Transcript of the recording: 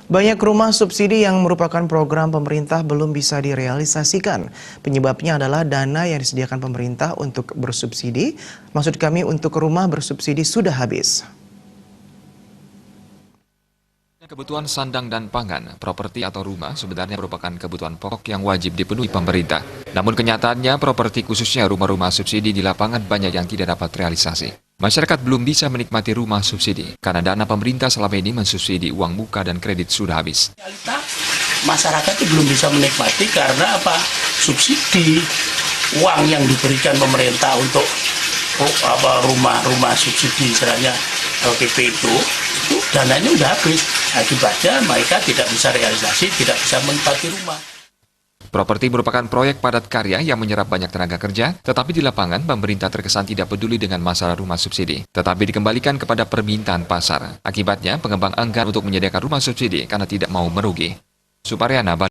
Banyak rumah subsidi yang merupakan program pemerintah belum bisa direalisasikan. Penyebabnya adalah dana yang disediakan pemerintah untuk bersubsidi, maksud kami untuk rumah bersubsidi sudah habis. Kebutuhan sandang dan pangan, properti atau rumah sebenarnya merupakan kebutuhan pokok yang wajib dipenuhi pemerintah. Namun kenyataannya properti khususnya rumah-rumah subsidi di lapangan banyak yang tidak dapat realisasi. Masyarakat belum bisa menikmati rumah subsidi karena dana pemerintah selama ini mensubsidi uang muka dan kredit sudah habis. Masyarakat itu belum bisa menikmati karena apa? Subsidi uang yang diberikan pemerintah untuk rumah subsidi istilahnya LPP itu dananya udah habis. Akibatnya mereka tidak bisa realisasi, tidak bisa menempati rumah. Properti merupakan proyek padat karya yang menyerap banyak tenaga kerja, tetapi di lapangan pemerintah terkesan tidak peduli dengan masalah rumah subsidi, tetapi dikembalikan kepada permintaan pasar. Akibatnya pengembang enggan untuk menyediakan rumah subsidi karena tidak mau merugi. Suparyana